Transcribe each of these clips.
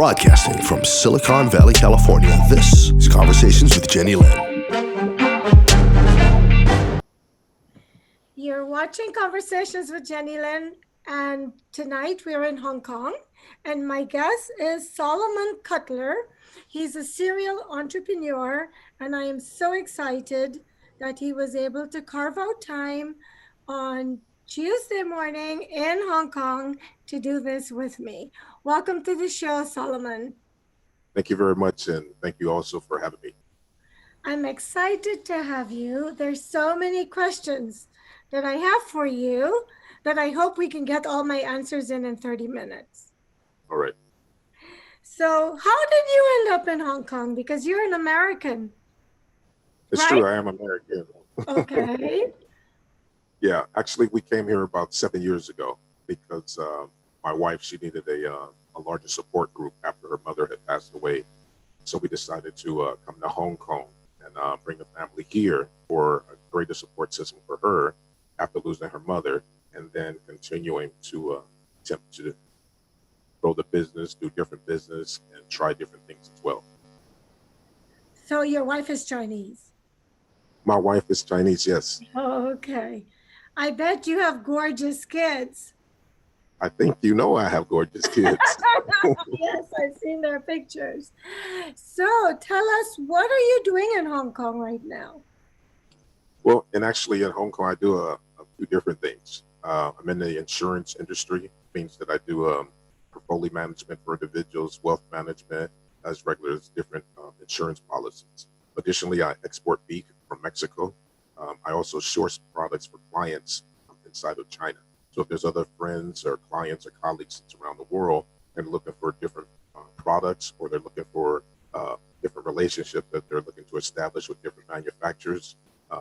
Broadcasting from Silicon Valley, California, this is Conversations with Jennylyn. You're watching Conversations with Jennylyn, and tonight we're in Hong Kong, and my guest is Solomon Cutler. He's a serial entrepreneur, and I am so excited that he was able to carve out time on Tuesday morning in Hong Kong to do this with me. Welcome to the show, Solomon. Thank you very much, and thank you also for having me. I'm excited to have you. There's so many questions that I have for you that I hope we can get all my answers in 30 minutes. All right. So how did you end up in Hong Kong? Because you're an American. It's right? true, I am American. Okay. Yeah, actually, we came here about 7 years ago because my wife, she needed a larger support group after her mother had passed away. So we decided to come to Hong Kong and bring the family here for a greater support system for her after losing her mother, and then continuing to attempt to grow the business, do different business, and try different things as well. So your wife is Chinese? My wife is Chinese, yes. Oh, okay. I bet you have gorgeous kids. I think you know I have gorgeous kids. Yes, I've seen their pictures. So tell us, what are you doing in Hong Kong right now? Well, and actually in Hong Kong, I do a few different things. I'm in the insurance industry, means that I do portfolio management for individuals, wealth management, as regular as different insurance policies. Additionally, I export beef from Mexico. I also source products for clients inside of China. So if there's other friends or clients or colleagues around the world and looking for different products, or they're looking for different relationships that they're looking to establish with different manufacturers,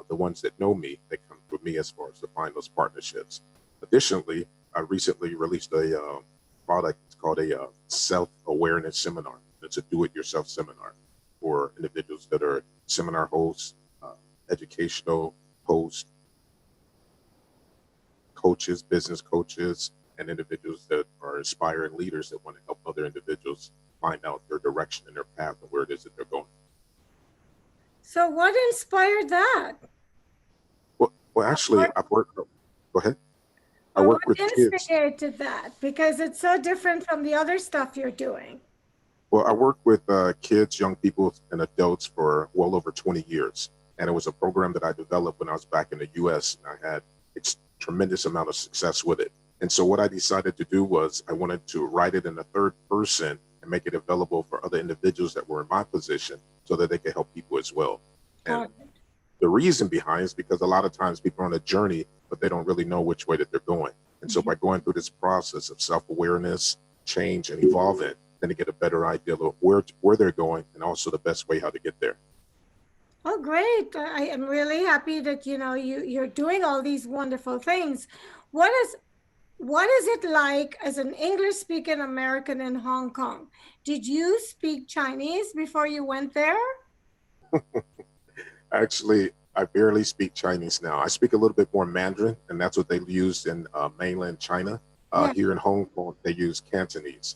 the ones that know me, they come with me as far as to find those partnerships. Additionally, I recently released a product. It's called a self-awareness seminar. It's a do-it-yourself seminar for individuals that are seminar hosts, educational hosts, coaches, business coaches, and individuals that are inspiring leaders that want to help other individuals find out their direction and their path and where it is that they're going. So what inspired that? Well, actually, I work. Go ahead. I work with kids. What instigated that? Because it's so different from the other stuff you're doing. Well, I work with kids, young people, and adults for well over 20 years. And it was a program that I developed when I was back in the U.S. and I had a tremendous amount of success with it. And so what I decided to do was I wanted to write it in the third person and make it available for other individuals that were in my position so that they could help people as well. And the reason behind is because a lot of times people are on a journey, but they don't really know which way that they're going. And so by going through this process of self-awareness, change, and evolving, then they get a better idea of where they're going and also the best way how to get there. Oh, great. I am really happy that, you're doing all these wonderful things. What is it like as an English-speaking American in Hong Kong? Did you speak Chinese before you went there? Actually, I barely speak Chinese now. I speak a little bit more Mandarin, and that's what they use in mainland China. Here in Hong Kong, they use Cantonese.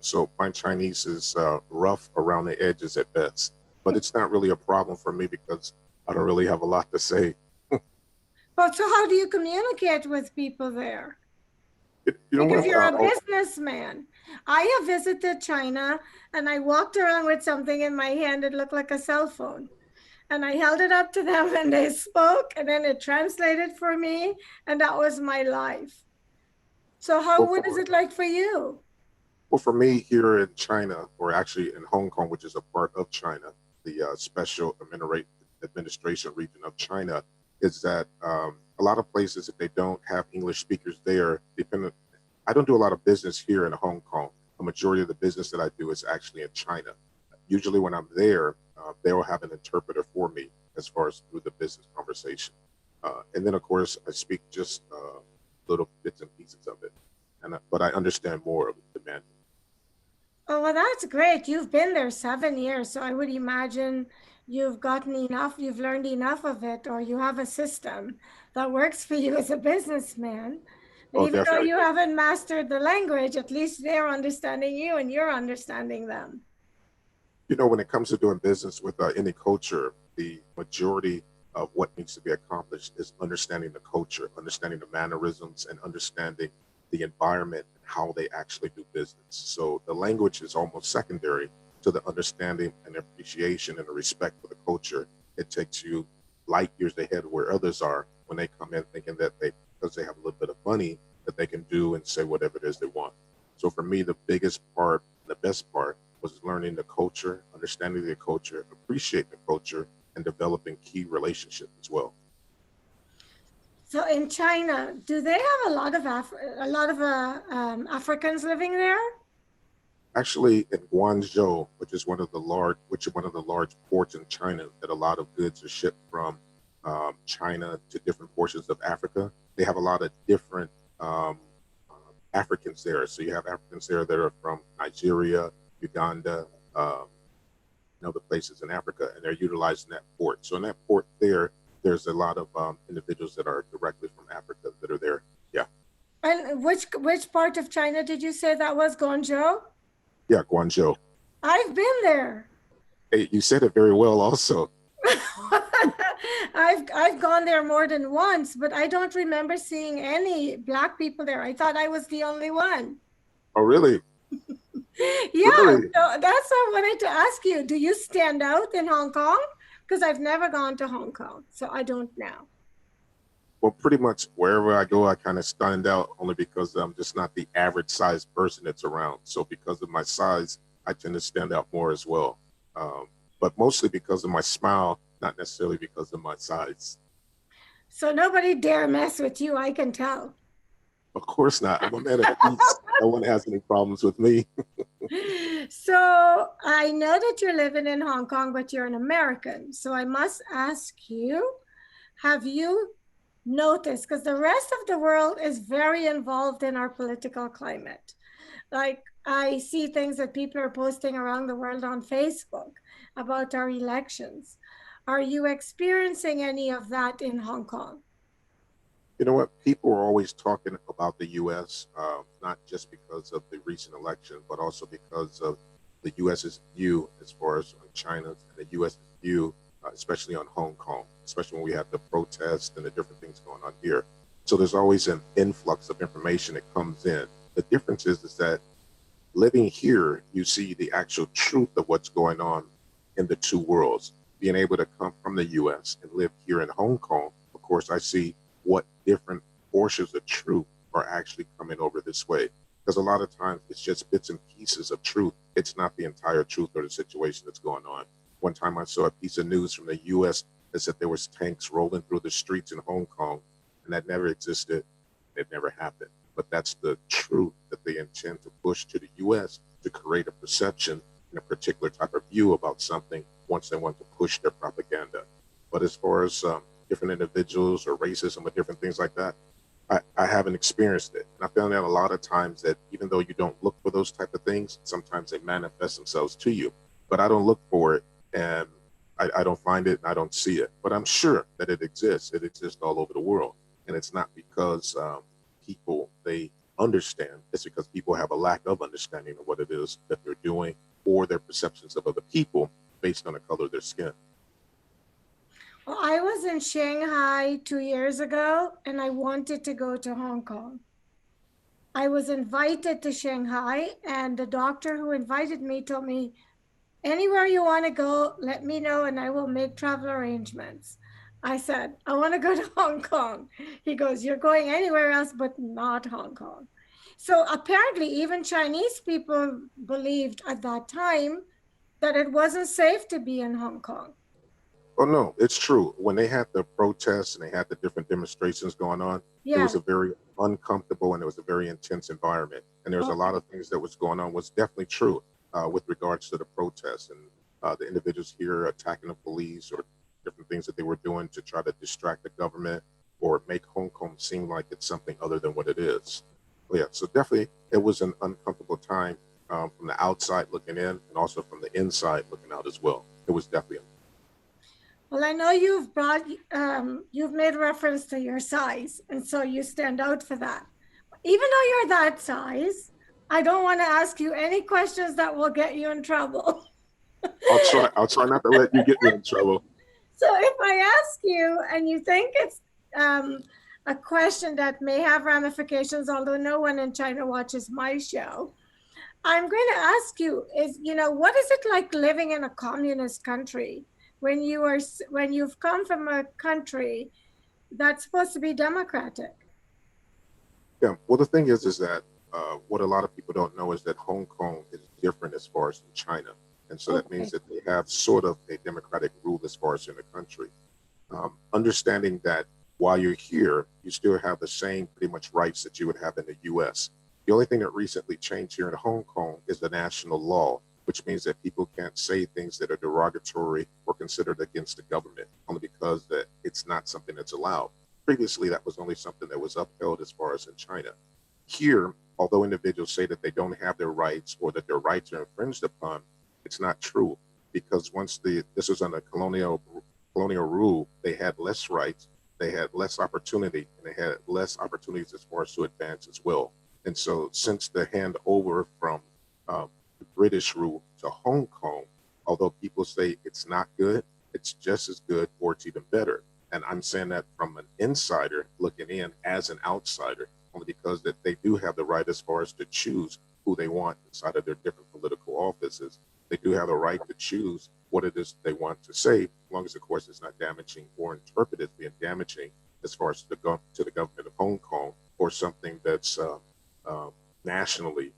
So my Chinese is rough around the edges at best. But it's not really a problem for me because I don't really have a lot to say. But so how do you communicate with people there? Because you're a businessman. I have visited China and I walked around with something in my hand that looked like a cell phone. And I held it up to them and they spoke and then it translated for me. And that was my life. So what is it like for you? Well, for me here in China, or actually in Hong Kong, which is a part of China, the special administration region of China, is that a lot of places, if they don't have English speakers there, I don't do a lot of business here in Hong Kong. The majority of the business that I do is actually in China. Usually when I'm there, they will have an interpreter for me as far as through the business conversation. And then, of course, I speak just little bits and pieces of it. But I understand more of the Mandarin. Oh, well, that's great. You've been there 7 years. So I would imagine you've learned enough of it, or you have a system that works for you as a businessman. Oh, Even though definitely. you haven't mastered the language, at least they're understanding you and you're understanding them. When it comes to doing business with any culture, the majority of what needs to be accomplished is understanding the culture, understanding the mannerisms, and understanding the environment and how they actually do business. So the language is almost secondary to the understanding and appreciation and the respect for the culture. It takes you light years ahead of where others are when they come in thinking that because they have a little bit of money, that they can do and say whatever it is they want. So for me, the biggest part, the best part, was learning the culture, understanding the culture, appreciating the culture, and developing key relationships as well. So in China, do they have a lot of Africans living there? Actually, in Guangzhou, which is one of the large ports in China that a lot of goods are shipped from China to different portions of Africa, they have a lot of different Africans there. So you have Africans there that are from Nigeria, Uganda, and other places in Africa, and they're utilizing that port. So in that port there's a lot of individuals that are directly from Africa that are there. Yeah. And which part of China did you say that was, Guangzhou? Yeah, Guangzhou. I've been there. Hey, you said it very well also. I've gone there more than once, but I don't remember seeing any Black people there. I thought I was the only one. Oh, really? Yeah, Really? so that's why I wanted to ask you, do you stand out in Hong Kong? Because I've never gone to Hong Kong, so I don't know. Well, pretty much wherever I go, I kind of stand out only because I'm just not the average sized person that's around. So because of my size, I tend to stand out more as well. But mostly because of my smile, not necessarily because of my size. So nobody dare mess with you, I can tell. Of course not. I'm a man of peace. No one has any problems with me. So I know that you're living in Hong Kong, but you're an American. So I must ask you, have you noticed, because the rest of the world is very involved in our political climate. Like I see things that people are posting around the world on Facebook about our elections. Are you experiencing any of that in Hong Kong? You know what? People are always talking about the U.S., not just because of the recent election, but also because of the U.S.'s view as far as on China and the U.S.'s view, especially on Hong Kong, especially when we have the protests and the different things going on here. So there's always an influx of information that comes in. The difference is that living here, you see the actual truth of what's going on in the two worlds. Being able to come from the U.S. and live here in Hong Kong, of course, I see what different portions of truth are actually coming over this way. Because a lot of times it's just bits and pieces of truth. It's not the entire truth or the situation that's going on. One time I saw a piece of news from the U.S. that said there was tanks rolling through the streets in Hong Kong, and that never existed. It never happened. But that's the truth that they intend to push to the U.S. to create a perception and a particular type of view about something once they want to push their propaganda. But as far as different individuals or racism or different things like that, I haven't experienced it. And I found out a lot of times that even though you don't look for those type of things, sometimes they manifest themselves to you. But I don't look for it, and I don't find it, and I don't see it. But I'm sure that it exists. It exists all over the world. And it's not because people, they understand. It's because people have a lack of understanding of what it is that they're doing or their perceptions of other people based on the color of their skin. Well, I was in Shanghai 2 years ago and I wanted to go to Hong Kong. I was invited to Shanghai, and the doctor who invited me told me, anywhere you want to go, let me know and I will make travel arrangements. I said, I want to go to Hong Kong. He goes, you're going anywhere else but not Hong Kong. So apparently, even Chinese people believed at that time that it wasn't safe to be in Hong Kong. Oh, no, it's true. When they had the protests and they had the different demonstrations going on, it Yeah. was a very uncomfortable and it was a very intense environment. And there was a lot of things that was going on was definitely true with regards to the protests and the individuals here attacking the police or different things that they were doing to try to distract the government or make Hong Kong seem like it's something other than what it is. But yeah, so definitely it was an uncomfortable time from the outside looking in and also from the inside looking out as well. It was definitely. Well, I know you've made reference to your size, and so you stand out for that. even though you're that size, I don't want to ask you any questions that will get you in trouble. I'll try. I'll try not to let you get me in trouble. So if I ask you and you think it's a question that may have ramifications, although no one in China watches my show, I'm going to ask you what is it like living in a communist country when you've come from a country that's supposed to be democratic? Yeah. Well, the thing is that what a lot of people don't know is that Hong Kong is different as far as in China, and so that means that they have sort of a democratic rule as far as in the country. Understanding that while you're here, you still have the same pretty much rights that you would have in the U.S. The only thing that recently changed here in Hong Kong is the national law, which means that people can't say things that are derogatory or considered against the government, only because that it's not something that's allowed. Previously, that was only something that was upheld as far as in China. Here, although individuals say that they don't have their rights or that their rights are infringed upon, it's not true, because once this was under colonial rule, they had less rights, they had less opportunity, and they had less opportunities as far as to advance as well. And so since the handover from the British rule to Hong Kong, although people say it's not good, it's just as good or it's even better. And I'm saying that from an insider looking in as an outsider, only because that they do have the right as far as to choose who they want inside of their different political offices. They do have the right to choose what it is they want to say, as long as, of course, it's not damaging or interpreted being damaging as far as to the government of Hong Kong, or something that's nationally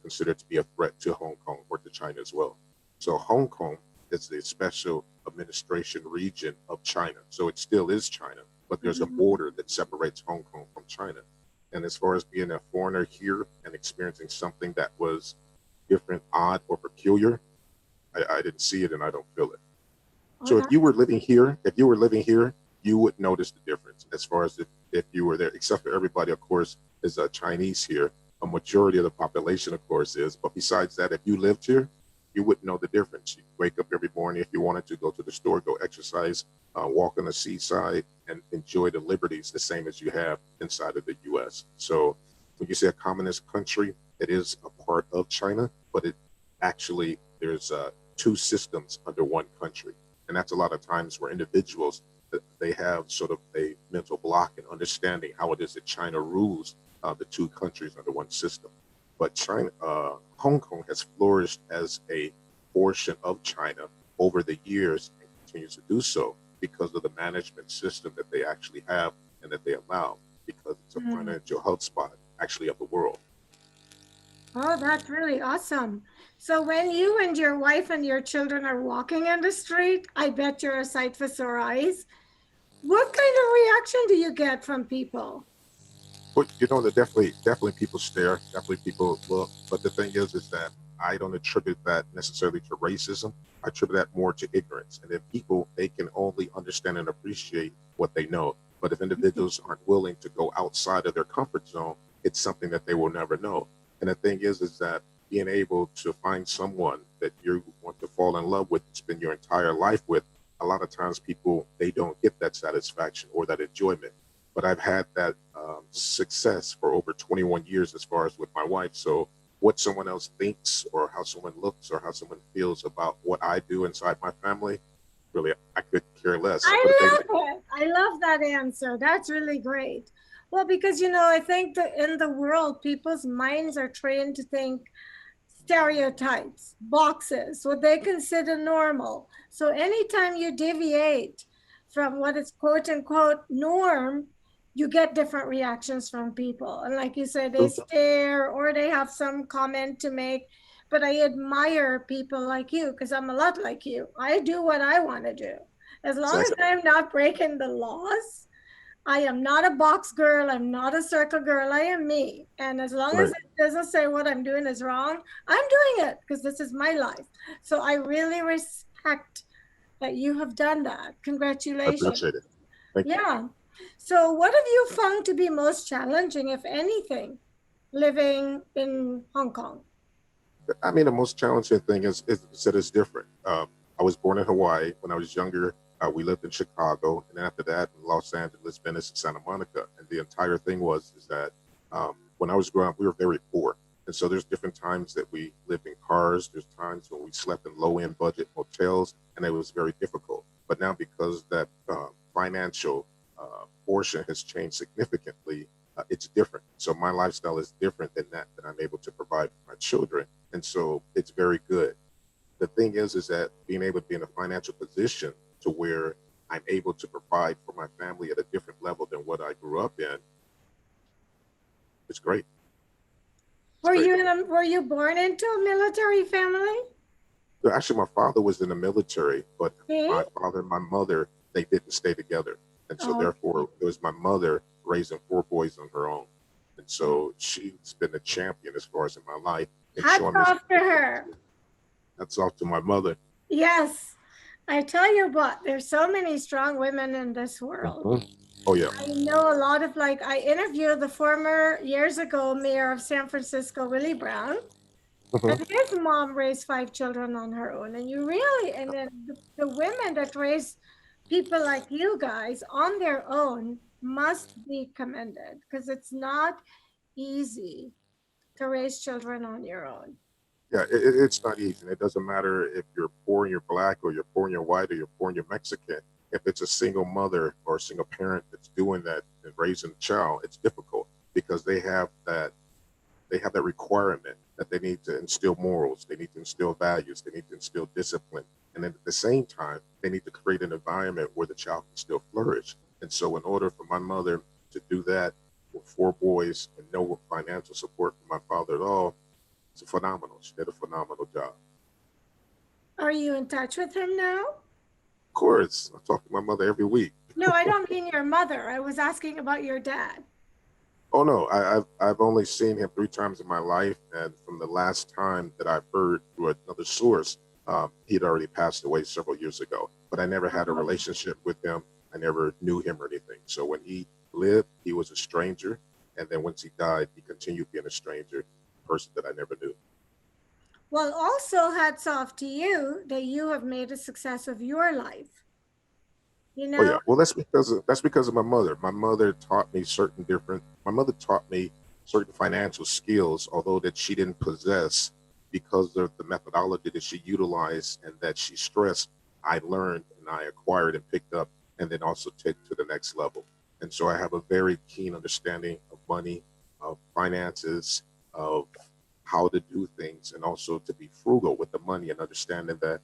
considered to be a threat to Hong Kong or to China as well. So Hong Kong is the special administration region of China. So it still is China, but there's a border that separates Hong Kong from China. And as far as being a foreigner here and experiencing something that was different, odd, or peculiar, I didn't see it and I don't feel it. So if you were living here, you would notice the difference as far as if you were there, except for everybody, of course, is Chinese here. A majority of the population, of course, is. But besides that, if you lived here, you wouldn't know the difference. You wake up every morning if you wanted to, go to the store, go exercise, walk on the seaside, and enjoy the liberties the same as you have inside of the U.S. So when you say a communist country, it is a part of China, but it actually, there's two systems under one country. And that's a lot of times where individuals, they have sort of a mental block in understanding how it is that China rules the two countries under one system. But Hong Kong has flourished as a portion of China over the years and continues to do so because of the management system that they actually have and that they allow, because it's a financial hotspot actually of the world. Oh, that's really awesome. So when you and your wife and your children are walking in the street, I bet you're a sight for sore eyes. What kind of reaction do you get from people? But definitely people stare, definitely people look. But the thing is that I don't attribute that necessarily to racism. I attribute that more to ignorance. And if people, they can only understand and appreciate what they know. But if individuals aren't willing to go outside of their comfort zone, it's something that they will never know. And the thing is that being able to find someone that you want to fall in love with, spend your entire life with, a lot of times people, they don't get that satisfaction or that enjoyment. But I've had that success for over 21 years as far as with my wife. So what someone else thinks or how someone looks or how someone feels about what I do inside my family, really, I could care less. I love that answer. That's really great. Well, because, I think that in the world, people's minds are trained to think stereotypes, boxes, what they consider normal. So anytime you deviate from what is quote unquote norm, you get different reactions from people. And like you said, they stare or they have some comment to make. But I admire people like you because I'm a lot like you. I do what I want to do. As long as I'm not breaking the laws, I am not a box girl. I'm not a circle girl. I am me. And as long as it doesn't say what I'm doing is wrong, I'm doing it because this is my life. So I really respect that you have done that. Congratulations. I appreciate it. Thank you. So what have you found to be most challenging, if anything, living in Hong Kong? I mean, the most challenging thing is that it's different. I was born in Hawaii. When I was younger, we lived in Chicago, and then after that, in Los Angeles, Venice, and Santa Monica. And the entire thing is that when I was growing up, we were very poor. And so there's different times that we lived in cars. There's times when we slept in low-end budget hotels, and it was very difficult. But now because that financial portion has changed significantly, it's different. So my lifestyle is different than that I'm able to provide for my children. And so it's very good. The thing is that being able to be in a financial position to where I'm able to provide for my family at a different level than what I grew up in, it's great. Were you born into a military family? So actually, my father was in the military, but See? my father and my mother, they didn't stay together. And so therefore, it was my mother raising 4 boys on her own. And so she's been a champion as far as in my life. And Hats off to her. That's off to my mother. Yes. I tell you what, there's so many strong women in this world. Mm-hmm. Oh, yeah. I know a lot of, like, I interviewed the former, years ago, mayor of San Francisco, Willie Brown. And his mom raised 5 children on her own. And you really, and then the women that raise people like you guys on their own must be commended, because it's not easy to raise children on your own. Yeah, it's not easy. It doesn't matter if you're poor and you're black, or you're poor and you're white, or you're poor and you're Mexican. If it's a single mother or a single parent that's doing that and raising a child, it's difficult because they have that requirement that they need to instill morals, they need to instill values, they need to instill discipline. And then at the same time, they need to create an environment where the child can still flourish. And so in order for my mother to do that with 4 boys and no financial support from my father at all, it's phenomenal. She did a phenomenal job. Are you in touch with him now? Of course. I talk to my mother every week. No, I don't mean your mother. I was asking about your dad. Oh, no. I've only seen him 3 times in my life. And from the last time that I've heard through another source, he'd already passed away several years ago. But I never had a relationship with him. I never knew him or anything. So when he lived, he was a stranger. And then once he died, he continued being a stranger, a person that I never knew. Well, also hats off to you that you have made a success of your life. You know? Oh, yeah. Well, that's because of my mother. My mother taught me certain financial skills, although that she didn't possess, because of the methodology that she utilized and that she stressed. I learned and I acquired and picked up, and then also take to the next level. And so I have a very keen understanding of money, of finances, of how to do things, and also to be frugal with the money, and understanding that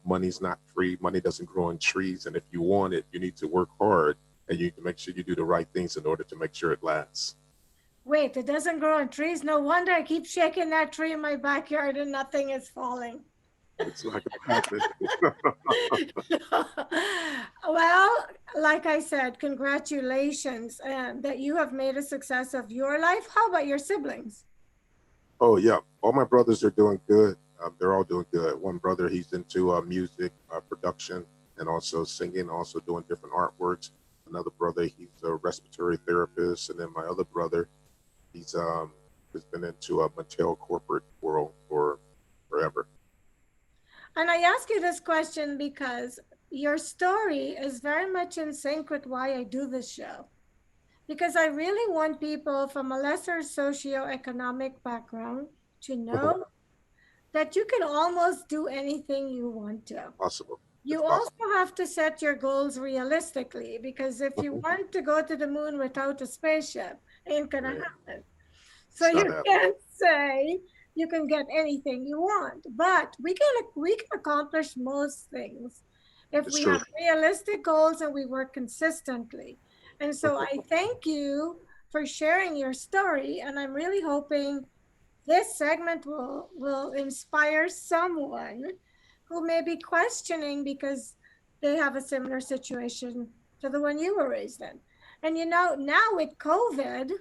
money's not free. Money doesn't grow on trees. And if you want it, you need to work hard, and you need to make sure you do the right things in order to make sure it lasts. Wait, it doesn't grow on trees? No wonder I keep shaking that tree in my backyard and nothing is falling. It's like a habit. Well, like I said, congratulations that you have made a success of your life. How about your siblings? Oh, yeah. All my brothers are doing good. They're all doing good. One brother, he's into music production and also singing, also doing different artworks. Another brother, he's a respiratory therapist. And then my other brother, he's been into a Mattel corporate world for forever. And I ask you this question because your story is very much in sync with why I do this show. Because I really want people from a lesser socioeconomic background to know that you can almost do anything you want to. Possible. You also have to set your goals realistically, because if you want to go to the moon without a spaceship, it ain't gonna happen. So you can't say you can get anything you want, but we can accomplish most things if we have realistic goals and we work consistently. And so I thank you for sharing your story, and I'm really hoping this segment will inspire someone who may be questioning because they have a similar situation to the one you were raised in. And you know, now with COVID,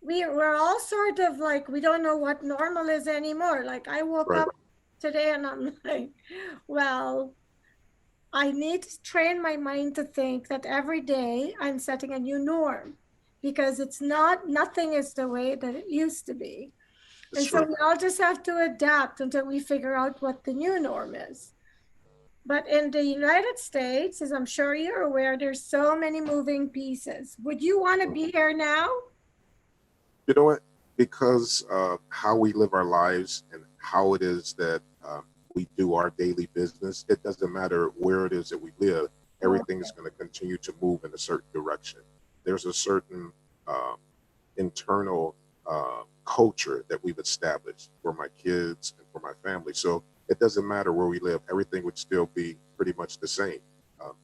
we're all sort of like, we don't know what normal is anymore. Like I woke up today and I'm like, well, I need to train my mind to think that every day I'm setting a new norm, because nothing is the way that it used to be. And so we all just have to adapt until we figure out what the new norm is. But in the United States, as I'm sure you're aware, there's so many moving pieces. Would you want to be here now? You know what? Because how we live our lives and how it is that we do our daily business, it doesn't matter where it is that we live, everything is going to continue to move in a certain direction. There's a certain uh, internal culture that we've established for my kids and for my family. So it doesn't matter where we live, everything would still be pretty much the same.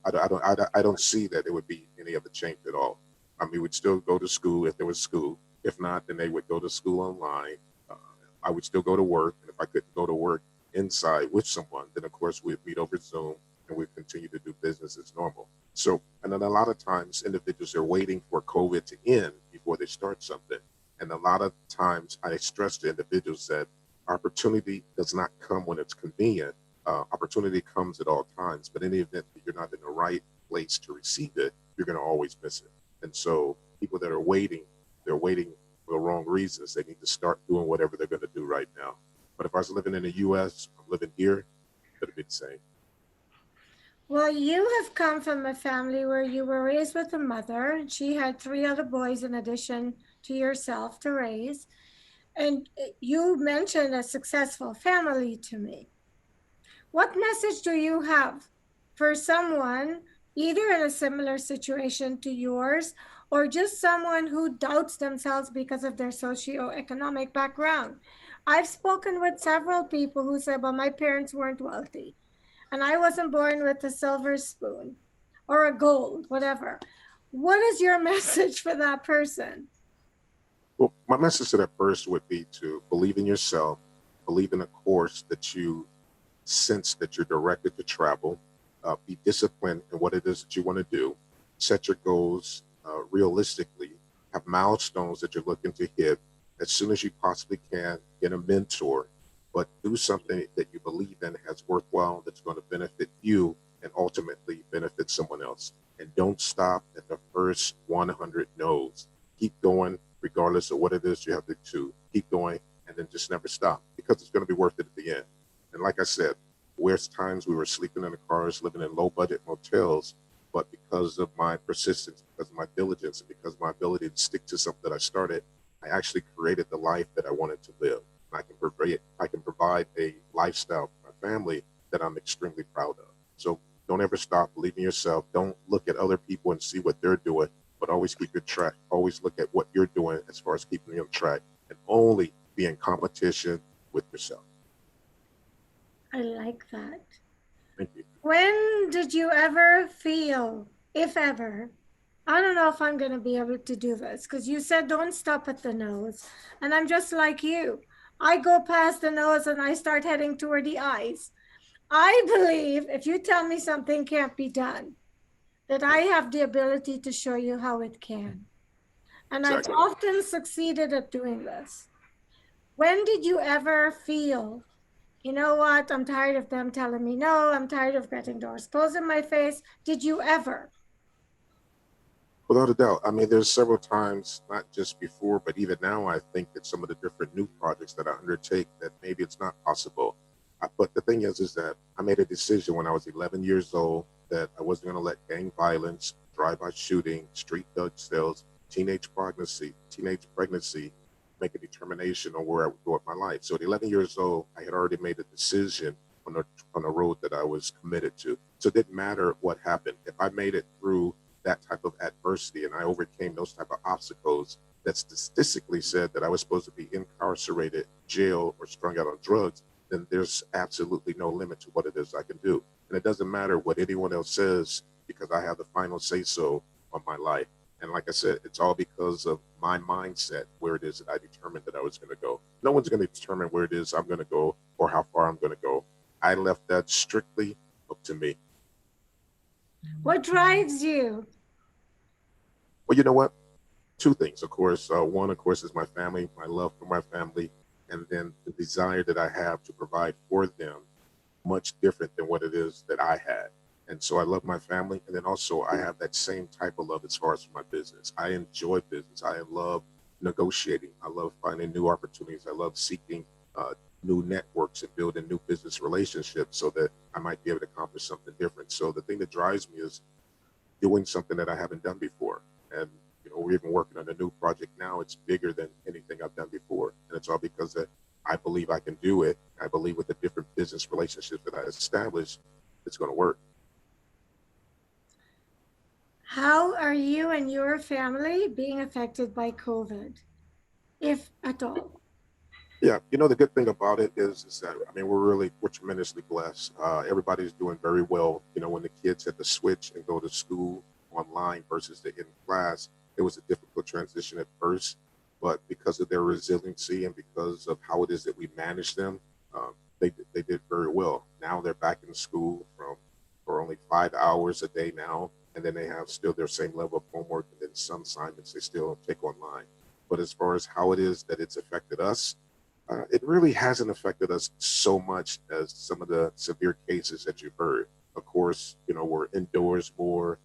I don't see that it would be any other change at all. I mean, we'd still go to school if there was school. If not, then they would go to school online. Uh, I would still go to work. And if I couldn't go to work inside with someone, then of course we'd meet over Zoom and we'd continue to do business as normal. So, and then a lot of times individuals are waiting for COVID to end before they start something. And a lot of times I stress to individuals that opportunity does not come when it's convenient. Opportunity comes at all times, but in the event that you're not in the right place to receive it, you're going to always miss it. And so people that are waiting, they're waiting for the wrong reasons. They need to start doing whatever they're going to do right now. But if I was living in the US, I'm living here, it'd be the same. Well, you have come from a family where you were raised with a mother, and she had three other boys in addition to yourself to raise. And you mentioned a successful family to me. What message do you have for someone, either in a similar situation to yours, or just someone who doubts themselves because of their socioeconomic background? I've spoken with several people who said, well, my parents weren't wealthy, and I wasn't born with a silver spoon or a gold, whatever. What is your message for that person? Well, my message to that person would be to believe in yourself, believe in a course that you sense that you're directed to travel, be disciplined in what it is that you want to do, set your goals realistically, have milestones that you're looking to hit as soon as you possibly can, get a mentor, but do something that you believe in has worthwhile, that's going to benefit you and ultimately benefit someone else. And don't stop at the first 100 no's. Keep going, regardless of what it is you have to do. Keep going, and then just never stop, because it's going to be worth it at the end. And like I said, where's times we were sleeping in the cars, living in low budget motels, but because of my persistence, because of my diligence, and because of my ability to stick to something that I started, I actually created the life that I wanted to live. And I can provide a lifestyle for my family that I'm extremely proud of. So don't ever stop, believe in yourself. Don't look at other people and see what they're doing, but always keep your track. Always look at what you're doing as far as keeping you on track, and only be in competition with yourself. I like that. Thank you. When did you ever feel, if ever, I don't know if I'm going to be able to do this, because you said don't stop at the nose. And I'm just like you. I go past the nose and I start heading toward the eyes. I believe if you tell me something can't be done, that I have the ability to show you how it can. And I've Exactly. often succeeded at doing this. When did you ever feel, you know what, I'm tired of them telling me no, I'm tired of getting doors closed in my face? Did you ever? Without a doubt. I mean, there's several times, not just before, but even now, I think that some of the different new projects that I undertake, that maybe it's not possible. But the thing is that I made a decision when I was 11 years old that I wasn't going to let gang violence, drive-by shooting, street drug sales, teenage pregnancy make a determination on where I would go with my life. So at 11 years old, I had already made a decision on the road that I was committed to. So it didn't matter what happened. If I made it through that type of adversity and I overcame those type of obstacles that statistically said that I was supposed to be incarcerated, jail, or strung out on drugs, then there's absolutely no limit to what it is I can do. And it doesn't matter what anyone else says, because I have the final say so on my life. And like I said, it's all because of my mindset, where it is that I determined that I was going to go. No one's going to determine where it is I'm going to go or how far I'm going to go. I left that strictly up to me. What drives you? Well, you know what? Two things, of course. One, of course, is my family, my love for my family, and then the desire that I have to provide for them, much different than what it is that I had. And so I love my family. And then also I have that same type of love as far as my business. I enjoy business. I love negotiating. I love finding new opportunities. I love seeking new networks and building new business relationships so that I might be able to accomplish something different. So the thing that drives me is doing something that I haven't done before. And we're even working on a new project now. It's bigger than anything I've done before. And it's all because that I believe I can do it. I believe with the different business relationships that I established, it's going to work. How are you and your family being affected by COVID, if at all? Yeah, the good thing about it is that we're tremendously blessed. Everybody's doing very well. When the kids had to switch and go to school online versus the in class, it was a difficult transition at first, but because of their resiliency and because of how it is that we manage them, they did very well. Now they're back in school for only 5 hours a day now, and then they have still their same level of homework, and then some assignments they still take online. But as far as how it is that it's affected us, it really hasn't affected us so much as some of the severe cases that you've heard. Of course, we're indoors more.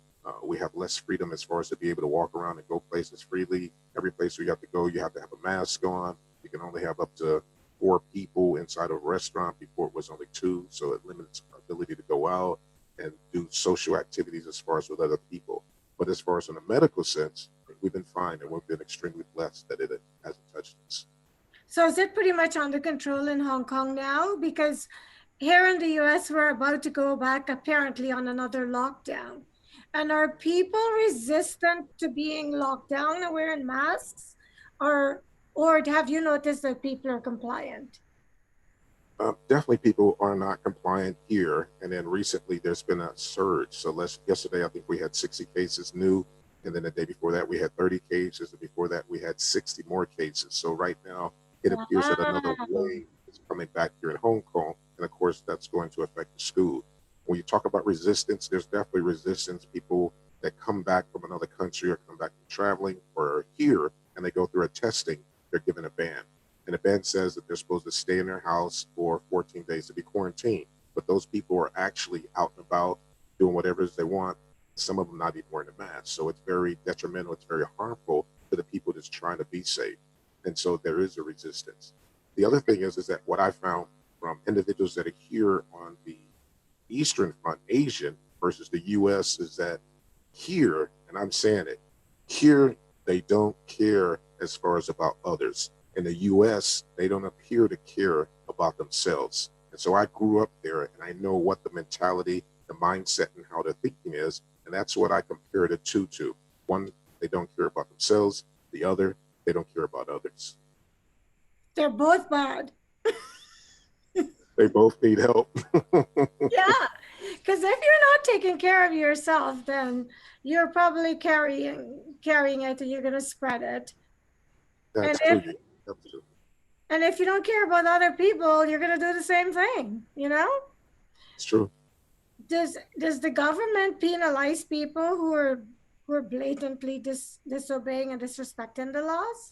We have less freedom as far as to be able to walk around and go places freely. Every place we have to go, you have to have a mask on. You can only have up to 4 people inside of a restaurant. Before it was only 2, so it limits our ability to go out and do social activities as far as with other people. But as far as in a medical sense, we've been fine, and we've been extremely blessed that it hasn't touched us. So is it pretty much under control in Hong Kong now? Because here in the US, we're about to go back apparently on another lockdown. And are people resistant to being locked down and wearing masks? Or have you noticed that people are compliant? Definitely, people are not compliant here. And then recently, there's been a surge. So yesterday, I think we had 60 cases new, and then the day before that, we had 30 cases, and before that, we had 60 more cases. So right now, it appears that another Wow. wave is coming back here in Hong Kong, and of course, that's going to affect the school. When you talk about resistance, there's definitely resistance. People that come back from another country or come back from traveling or are here, and they go through a testing, they're given a ban. And the ban says that they're supposed to stay in their house for 14 days to be quarantined. But those people are actually out and about doing whatever it is they want. Some of them not even wearing a mask. So it's very detrimental. It's very harmful to the people that's trying to be safe. And so there is a resistance. The other thing is that what I found from individuals that are here on the Eastern Front, Asian versus the US, is that here, and I'm saying it, here they don't care as far as about others. In the US, they don't appear to care about themselves. And so I grew up there, and I know what the mentality, the mindset, and how they're thinking is. And that's what I compare the two to. One, they don't care about themselves. The other, they don't care about others. They're both bad. They both need help. Yeah. Because if you're not taking care of yourself, then you're probably carrying it and you're gonna spread it. And That's if true. That's true. and if you don't care about other people, you're gonna do the same thing, you know? It's true. Does the government penalize people who are blatantly disobeying and disrespecting the laws?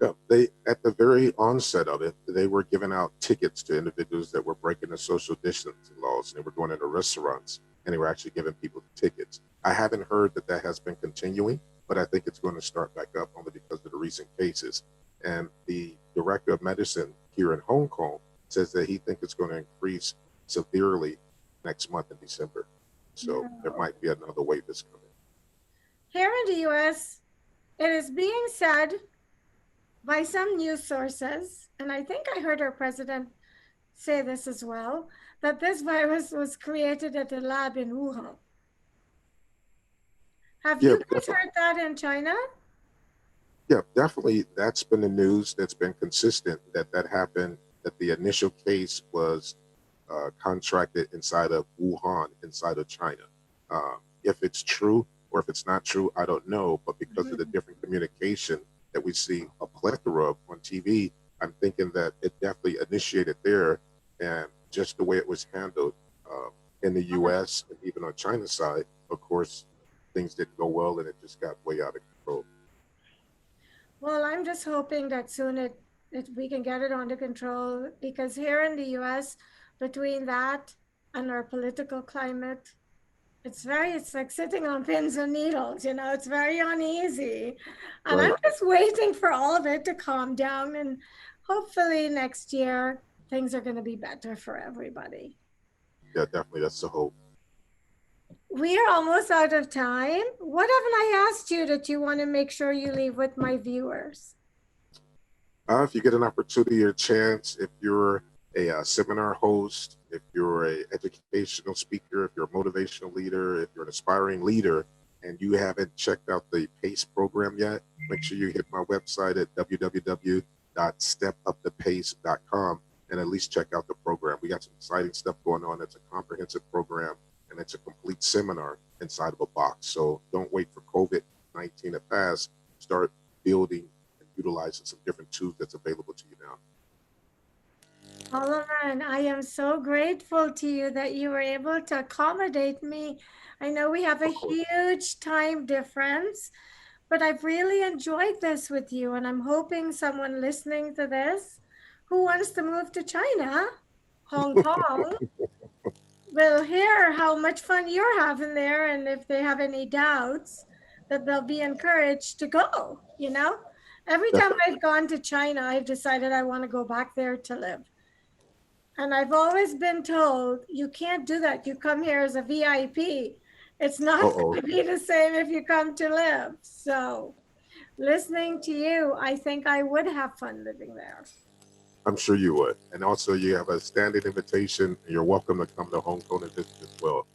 Yeah, they at the very onset of it, they were giving out tickets to individuals that were breaking the social distancing laws. And they were going into restaurants, and they were actually giving people tickets. I haven't heard that that has been continuing, but I think it's going to start back up only because of the recent cases. And the director of medicine here in Hong Kong says that he thinks it's going to increase severely next month in December. So there No. might be another wave that's coming. Here in the US, it is being said by some news sources, and I think I heard our president say this as well, that this virus was created at a lab in Wuhan. Have Yeah, you guys heard that in China? yeah, definitely. That's been the news that's been consistent that happened, that the initial case was contracted inside of Wuhan, inside of China. If it's true or if it's not true, I don't know. But because of the different communication that we see a plethora of on TV, I'm thinking that it definitely initiated there. And just the way it was handled in the US and even on China's side, of course, things didn't go well and it just got way out of control. Well, I'm just hoping that soon we can get it under control, because here in the US, between that and our political climate, it's like sitting on pins and needles, it's very uneasy. And Right. I'm just waiting for all of it to calm down, and hopefully next year things are going to be better for everybody. Yeah, definitely. That's the hope. We are almost out of time. What haven't I asked you that you want to make sure you leave with my viewers? If you get an opportunity or chance, if you're a seminar host, if you're a educational speaker, if you're a motivational leader, if you're an aspiring leader, and you haven't checked out the PACE program yet, make sure you hit my website at www.stepupthepace.com and at least check out the program. We got some exciting stuff going on. It's a comprehensive program, and it's a complete seminar inside of a box. So don't wait for COVID-19 to pass. Start building utilizing some different tools that's available to you now. Solomon, I am so grateful to you that you were able to accommodate me. I know we have a huge time difference, but I've really enjoyed this with you, and I'm hoping someone listening to this who wants to move to China, Hong Kong, will hear how much fun you're having there, and if they have any doubts, that they'll be encouraged to go, Every time I've gone to China, I've decided I want to go back there to live. And I've always been told, you can't do that. You come here as a VIP. It's not going to be the same if you come to live. So listening to you, I think I would have fun living there. I'm sure you would. And also you have a standing invitation. You're welcome to come to Hong Kong and visit as well.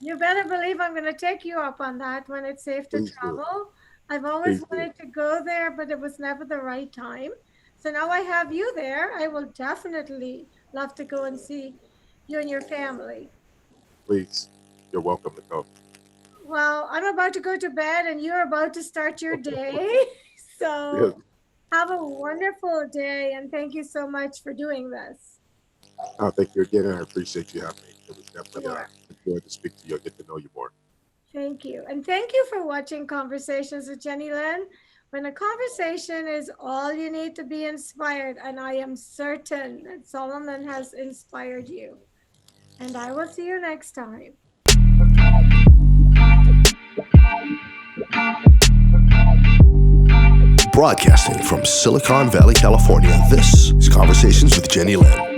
You better believe I'm going to take you up on that when it's safe to travel. I've always wanted to go there, but it was never the right time. So now I have you there. I will definitely love to go and see you and your family. Please, you're welcome to come. Well, I'm about to go to bed and you're about to start your day. So have a wonderful day, and thank you so much for doing this. Thank you again, and I appreciate you having me. It was definitely a joy to speak to you. I'll get to know you more. Thank you. And thank you for watching Conversations with Jennylyn. When a conversation is all you need to be inspired, and I am certain that Solomon has inspired you. And I will see you next time. Broadcasting from Silicon Valley, California, this is Conversations with Jennylyn.